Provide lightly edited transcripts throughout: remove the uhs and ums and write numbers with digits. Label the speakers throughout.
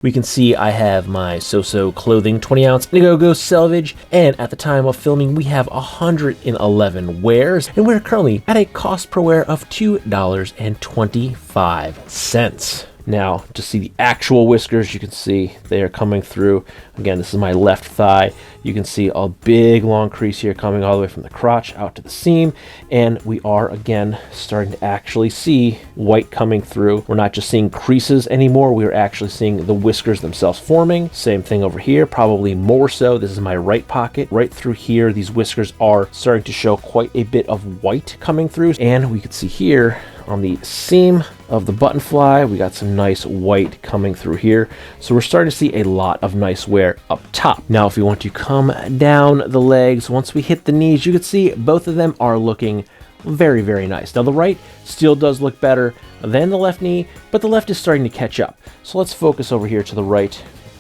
Speaker 1: We can see I have my SoSo clothing 20-ounce Indigo Ghost Selvedge, and at the time of filming we have 111 wears, and we're currently at a cost per wear of $2.25. Now, to see the actual whiskers, you can see they are coming through. Again, this is my left thigh. You can see a big long crease here coming all the way from the crotch out to the seam, and we are again starting to actually see white coming through. We're not just seeing creases anymore, we are actually seeing the whiskers themselves forming. Same thing over here, probably more so. This is my right pocket. Right through here, these whiskers are starting to show quite a bit of white coming through, and we can see here on the seam of the button fly, we got some nice white coming through here. So we're starting to see a lot of nice wear up top. Now, if we want to come down the legs, once we hit the knees, you can see both of them are looking very, very nice. Now, the right still does look better than the left knee, but the left is starting to catch up. So let's focus over here to the right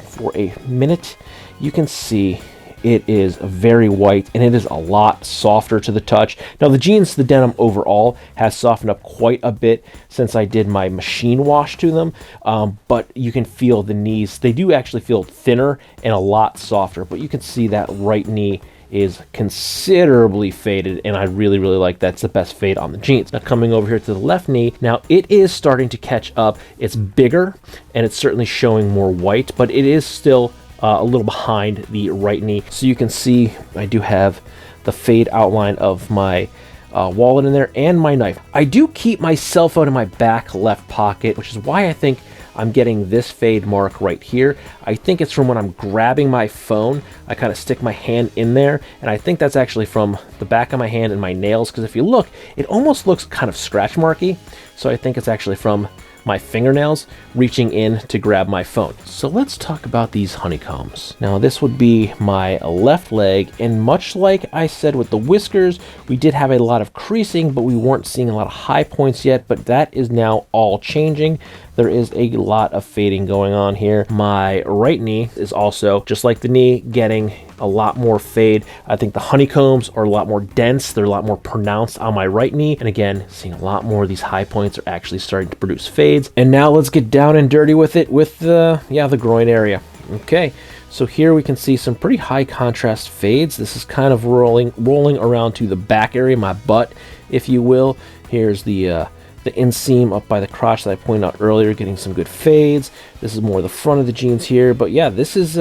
Speaker 1: for a minute. You can see it is very white, and it is a lot softer to the touch. Now, the jeans, the denim overall has softened up quite a bit since I did my machine wash to them, but you can feel the knees. They do actually feel thinner and a lot softer, but you can see that right knee is considerably faded, and I really like that. It's the best fade on the jeans. Now, coming over here to the left knee, now it is starting to catch up. It's bigger, and it's certainly showing more white, but it is still a little behind the right knee. So you can see I do have the fade outline of my wallet in there and my knife. I do keep my cell phone in my back left pocket, which is why I think I'm getting this fade mark right here. I think it's from when I'm grabbing my phone, I kind of stick my hand in there, and I think that's actually from the back of my hand and my nails, because if you look, it almost looks kind of scratch marky. So I think it's actually from my fingernails reaching in to grab my phone. So let's talk about these honeycombs. Now, this would be my left leg, and much like I said with the whiskers, we did have a lot of creasing, but we weren't seeing a lot of high points yet, but that is now all changing. There is a lot of fading going on here. My right knee is also, just like the knee, getting a lot more fade. I think the honeycombs are a lot more dense. They're a lot more pronounced on my right knee. And again, seeing a lot more of these high points are actually starting to produce fades. And now let's get down and dirty with it with the groin area. Okay, so here we can see some pretty high contrast fades. This is kind of rolling around to the back area, my butt, if you will. Here's the inseam up by the crotch that I pointed out earlier, getting some good fades. This is more the front of the jeans here, but yeah, this is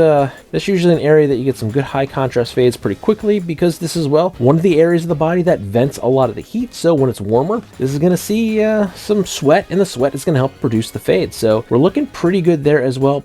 Speaker 1: usually an area that you get some good high contrast fades pretty quickly, because this is, well, one of the areas of the body that vents a lot of the heat. So when it's warmer, this is going to see some sweat, and the sweat is going to help produce the fade. So we're looking pretty good there as well.